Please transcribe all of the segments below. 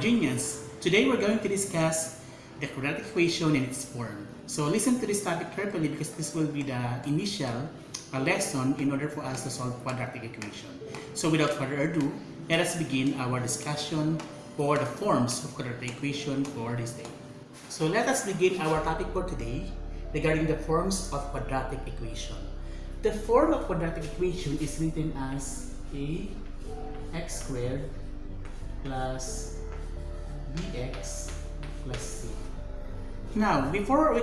Genius. Today we're going to discuss the quadratic equation in its form. So listen to this topic carefully because this will be the initial lesson in order for us to solve quadratic equation. So without further ado, let us begin our discussion for the forms of quadratic equation for this day. So let us begin our topic for today regarding the forms of quadratic equation. The form of quadratic equation is written as ax squared plus bx plus c. Now, before I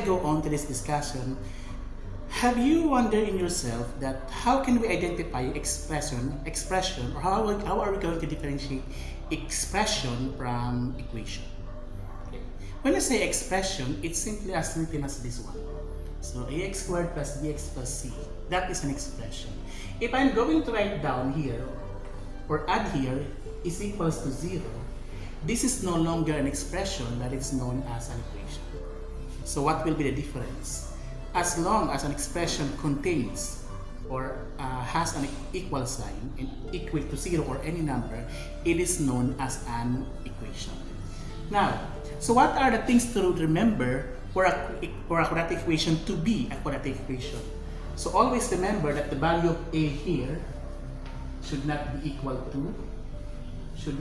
go on to this discussion, have you wondered in yourself that how can we identify expression, or how are we going to differentiate expression from equation? Okay. When you say expression, it's simply as written as this one. So ax squared plus bx plus c, that is an expression. If I'm going to write down here or add here is equals to 0, this is no longer an expression, that is known as an equation. So what will be the difference? As long as an expression contains or has an equal sign and equal to 0 or any number, it is known as an equation. Now, so what are the things to remember for a quadratic equation to be a quadratic equation? So always remember that the value of a here should not be equal to 0.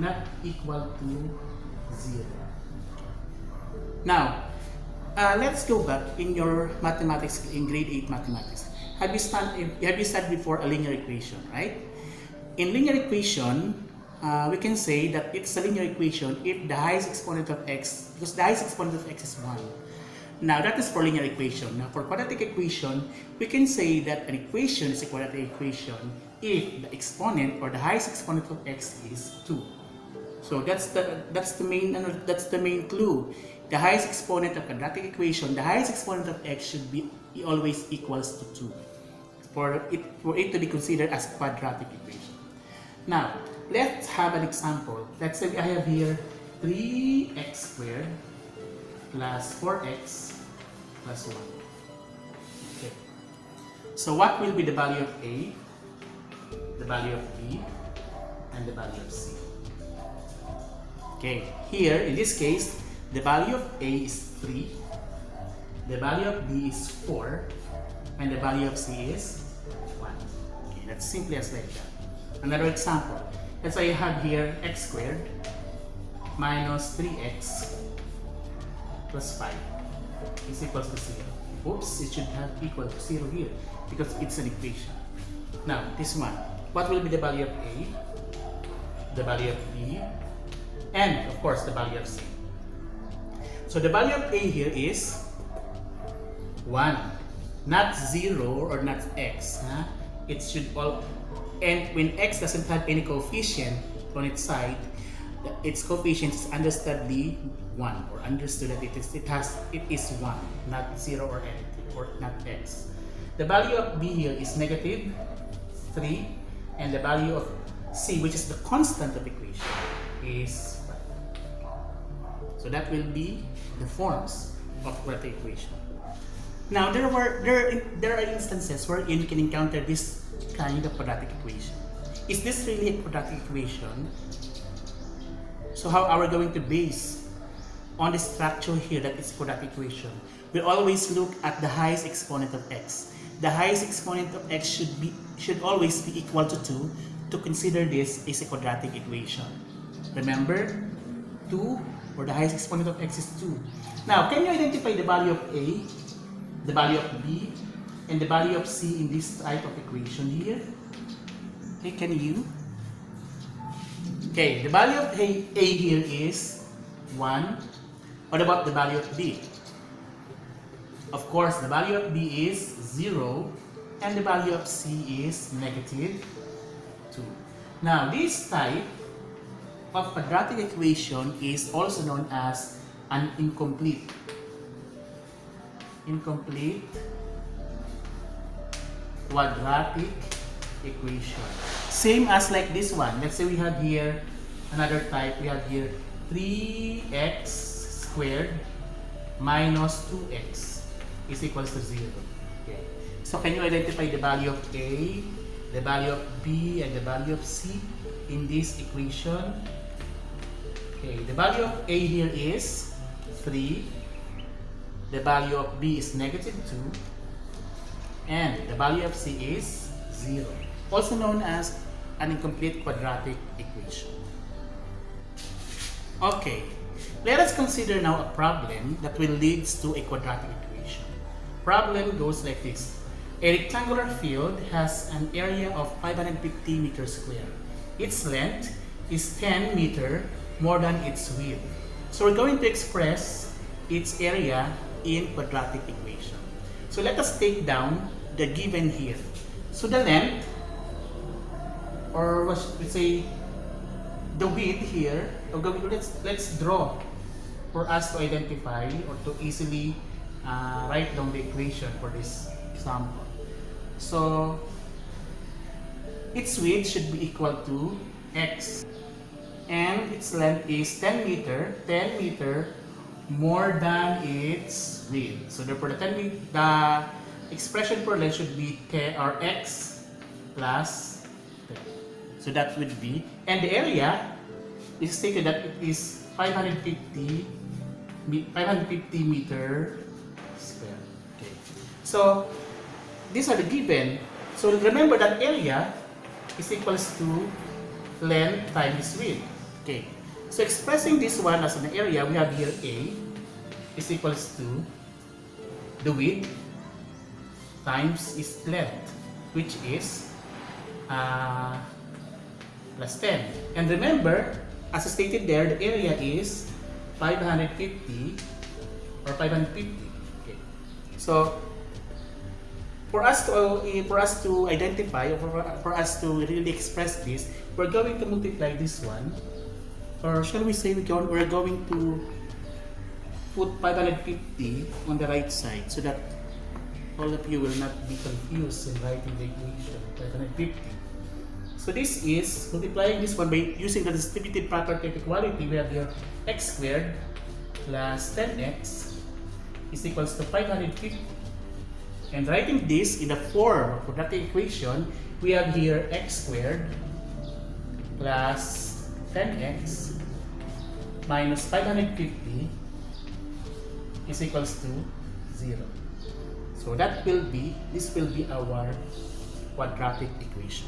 Now, let's go back in your mathematics, in grade 8 mathematics. Have you studied before a linear equation, right? In linear equation, we can say that it's a linear equation if the highest exponent of x, because the highest exponent of x is 1. Now, that is for linear equation. Now, for quadratic equation, we can say that an equation is a quadratic equation if the exponent or the highest exponent of x is 2. So that's the main clue. The highest exponent of quadratic equation, the highest exponent of x should be always equals to 2 for it to be considered as quadratic equation. Now, let's have an example. Let's say I have here 3x squared plus 4x plus 1. Okay. So what will be the value of a, the value of b, and the value of c? Okay, here in this case, the value of a is 3, the value of b is 4, and the value of c is 1. Okay, that's simply as like that. Another example, let's say I have here x squared minus 3x plus 5 is equals to 0. Oops, it should have equal to 0 here because it's an equation. Now, this one, what will be the value of a, the value of b, and of course the value of c? So the value of a here is 1, not 0 or not x. Huh? It should all, and when x doesn't have any coefficient on its side, its coefficient is understoodly 1, or understood that it is 1, not 0 or anything, or not x. The value of b here is negative 3, and the value of c, which is the constant of equation, is 5. So that will be the forms of quadratic equation. Now there are instances where you can encounter this kind of quadratic equation. Is this really a quadratic equation? So how are we going to base on the structure here that is quadratic equation? We always look at the highest exponent of x. The highest exponent of x should always be equal to 2 to consider this as a quadratic equation. Remember, 2, or the highest exponent of x is 2. Now, can you identify the value of a, the value of b, and the value of c in this type of equation here? Okay, can you? Okay, the value of a here is 1. What about the value of b? Of course, the value of b is 0, and the value of c is negative 2. Now, this type of quadratic equation is also known as an incomplete quadratic equation. Same as like this one. Let's say we have here another type. We have here 3x squared minus 2x is equals to 0. Okay. So can you identify the value of a, the value of b, and the value of c in this equation? Okay, the value of A here is 3. The value of B is negative 2. And the value of C is 0. Also known as an incomplete quadratic equation. Okay, let us consider now a problem that will lead to a quadratic equation. Problem goes like this. A rectangular field has an area of 550 meters square. Its length is 10 meters more than its width. So we're going to express its area in quadratic equation. So let us take down the given here. So the length, or what should we say, the width here, let's draw for us to identify or to easily write down the equation for this example. So its width should be equal to x, and its length is 10 meter more than its width. So therefore the expression for length should be x plus 10. So that would be, and the area is stated that it is 550 meter square. Okay. So these are the given. So remember that area is equals to length times width. Okay. So expressing this one as an area, we have here A is equals to the width times its length, which is plus 10. And remember, as stated there, the area is 550 or 550. Okay. So for us to identify, or for us to really express this, we're going to multiply this one, or shall we say we're going to put 550 on the right side so that all of you will not be confused in writing the equation 550. So this is multiplying this one by using the distributive property of equality. We have here x squared plus 10x is equals to 550. And writing this in the form of quadratic equation, we have here x squared plus 10x minus 550 is equals to 0. So this will be our quadratic equation.